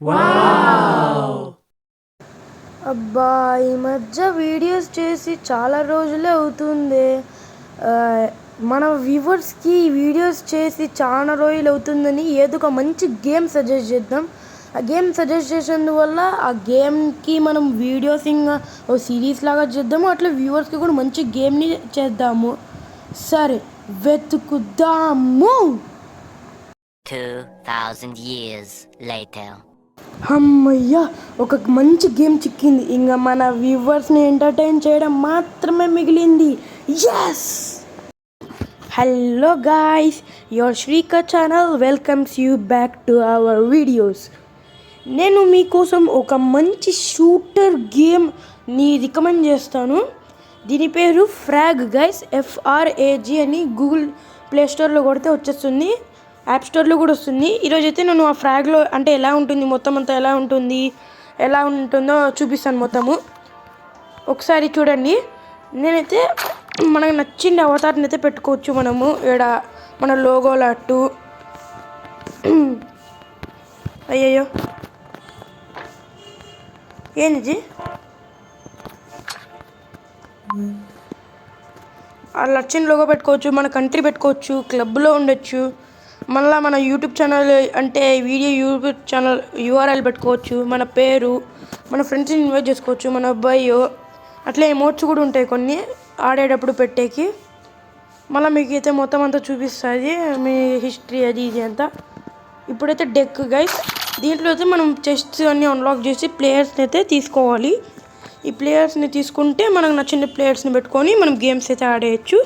Wow! అబ్బా! ఈ మధ్య వీడియోస్ చేసి చాలా రోజులే అవుతుంది. మన వ్యూవర్స్‌కి వీడియోస్ చేసి చాలా రోజులు అవుతుందని ఏదో ఒక మంచి గేమ్ సజెస్ట్ చేద్దాం. ఆ గేమ్ సజెస్ట్ చేసినందువల్ల ఆ గేమ్‌కి మనం వీడియోస్ ఇంగా ఓ సీరీస్ లాగా చేద్దాము. అట్లా వ్యూవర్స్‌కి కూడా మంచి గేమ్‌ని చేద్దాము. సరే వెతుకుదాము. 2000 years later. హమ్మయ్య! ఒక మంచి గేమ్ చిక్కింది. ఇంగ మన వ్యూవర్స్‌ని ఎంటర్‌టైన్ చేయడం మాత్రమే మిగిలింది. Yes! Hello guys! Your Sreeka channel welcomes you back to our videos. నేను మీకోసం ఒక మంచి షూటర్ గేమ్‌ని రికమెండ్ చేస్తాను. దీని పేరు ఫ్రాగ్ గైస్. FRAG అని గూగుల్ ప్లే స్టోర్‌లో కొడితే వచ్చేస్తుంది. యాప్ స్టోర్లో కూడా వస్తుంది. ఈరోజైతే నేను ఆ ఫ్రాగ్లో అంటే ఎలా ఉంటుంది, మొత్తం అంతా ఎలా ఉంటుందో చూపిస్తాను మొత్తము. ఒకసారి చూడండి. నేనైతే మనకు నచ్చిన అవతార్ని అయితే పెట్టుకోవచ్చు. మనము ఇక్కడ మన లోగోలు అట్టు. అయ్యయ్యో ఏంది ఆ నచ్చిన లోగో పెట్టుకోవచ్చు, మన కంట్రీ పెట్టుకోవచ్చు, క్లబ్లో ఉండొచ్చు. మళ్ళీ మన యూట్యూబ్ ఛానల్ అంటే యూట్యూబ్ ఛానల్ URL పెట్టుకోవచ్చు, మన పేరు, మన ఫ్రెండ్స్ని ఇన్వైట్ చేసుకోవచ్చు, మన బయో అట్లా ఎమోట్స్ కూడా ఉంటాయి కొన్ని ఆడేటప్పుడు పెట్టేకి. మళ్ళీ మీకు అయితే మొత్తం అంతా చూపిస్తుంది మీ హిస్టరీ అది ఇది అంతా. ఇప్పుడైతే డెక్ గైస్. దీంట్లో అయితే మనం చెస్ట్ అన్నీ అన్లాక్ చేసి ప్లేయర్స్ని అయితే తీసుకోవాలి. ఈ ప్లేయర్స్ని తీసుకుంటే మనకు నచ్చిన ప్లేయర్స్ని పెట్టుకొని మనం గేమ్స్ అయితే ఆడేయచ్చు.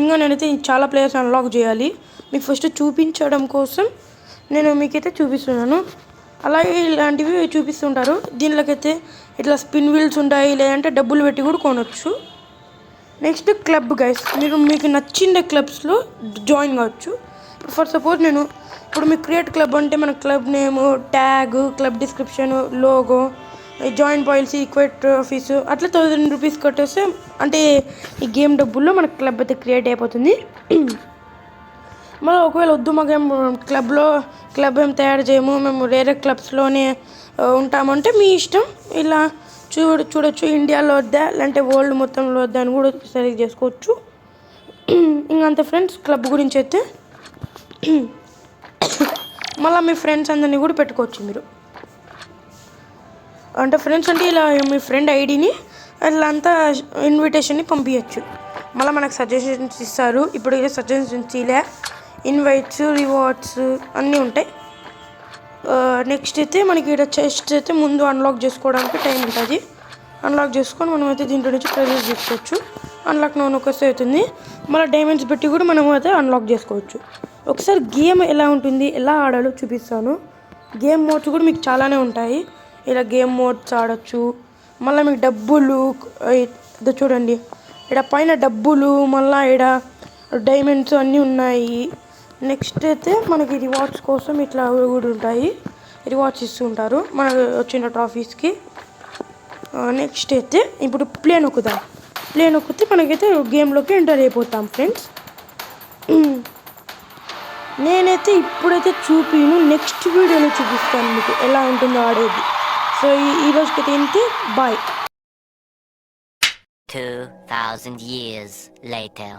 ఇంకా నేనైతే చాలా ప్లేయర్స్ అన్లాక్ చేయాలి. మీకు ఫస్ట్ చూపించడం కోసం నేను మీకైతే చూపిస్తున్నాను. అలాగే ఇలాంటివి చూపిస్తుంటారు. దీనిలోకైతే ఇట్లా స్పిన్ వీల్స్ ఉంటాయి, లేదంటే డబ్బులు పెట్టి కూడా కొనవచ్చు. Next club guys. మీకు నచ్చిన క్లబ్స్లో జాయిన్ కావచ్చు. ఫర్ సపోజ్ ఇప్పుడు మీకు క్రియేట్ క్లబ్ అంటే మన club name, tag, club description, logo, join policy, ఈక్వేట్ ట్రోఫీస్ అట్లా 1000 రూపీస్ కట్టేస్తే అంటే ఈ గేమ్ డబ్బుల్లో మనకు క్లబ్ అయితే క్రియేట్ అయిపోతుంది. మళ్ళీ ఒకవేళ వద్దు మాకేం క్లబ్ ఏం తయారు చేయము, మేము వేరే క్లబ్స్లోనే ఉంటామంటే మీ ఇష్టం. ఇలా చూడొచ్చు. ఇండియాలో వద్దా లేదంటే వరల్డ్ మొత్తంలో వద్దా అని కూడా సెలెక్ట్ చేసుకోవచ్చు. ఇంకంతే ఫ్రెండ్స్ క్లబ్ గురించి అయితే. మళ్ళీ మీ ఫ్రెండ్స్ అందరినీ కూడా పెట్టుకోవచ్చు మీరు. అంటే ఫ్రెండ్స్ అంటే ఇలా మీ ఫ్రెండ్ ఐడిని అట్లా అంతా ఇన్విటేషన్ని పంపించచ్చు. మళ్ళీ మనకు సజెషన్స్ ఇస్తారు. ఇప్పుడు సజెషన్స్ ఇలా ఇన్వైట్స్, రివార్డ్స్ అన్నీ ఉంటాయి. నెక్స్ట్ అయితే మనకి ఇక్కడ చెస్ట్ అయితే ముందు అన్లాక్ చేసుకోవడానికి టైం ఉంటుంది. అన్లాక్ చేసుకొని మనం అయితే దీంట్లో నుంచి ప్రైజెస్ తీసుకోవచ్చు. అన్లాక్ ఒకసారి అవుతుంది. మళ్ళీ డైమండ్స్ పెట్టి కూడా మనం అయితే అన్లాక్ చేసుకోవచ్చు. ఒకసారి గేమ్ ఎలా ఉంటుంది, ఎలా ఆడాలో చూపిస్తాను. గేమ్ మోడ్స్ కూడా మీకు చాలానే ఉంటాయి. ఇలా గేమ్ మోడ్స్ ఆడచ్చు. మళ్ళీ మీకు డబ్బులు ఇది చూడండి. ఇక్కడ పైన డబ్బులు, మళ్ళీ ఇక్కడ డైమండ్స్ అన్నీ ఉన్నాయి. నెక్స్ట్ అయితే మనకి రివార్డ్స్ కోసం ఇట్లా కూడా ఉంటాయి. రివార్డ్స్ ఇస్తుంటారు మనకు వచ్చిన ట్రాఫీస్కి. నెక్స్ట్ అయితే ఇప్పుడు ప్లే నొక్కితే మనకైతే గేమ్లోకి ఎంటర్ అయిపోతాం ఫ్రెండ్స్. నేనైతే ఇప్పుడైతే నెక్స్ట్ వీడియోలో చూపిస్తాను మీకు ఎలా ఉంటుందో ఆడేది. సో ఈ రోజుకైతే ఇంతే. బాయ్. 2000 years later.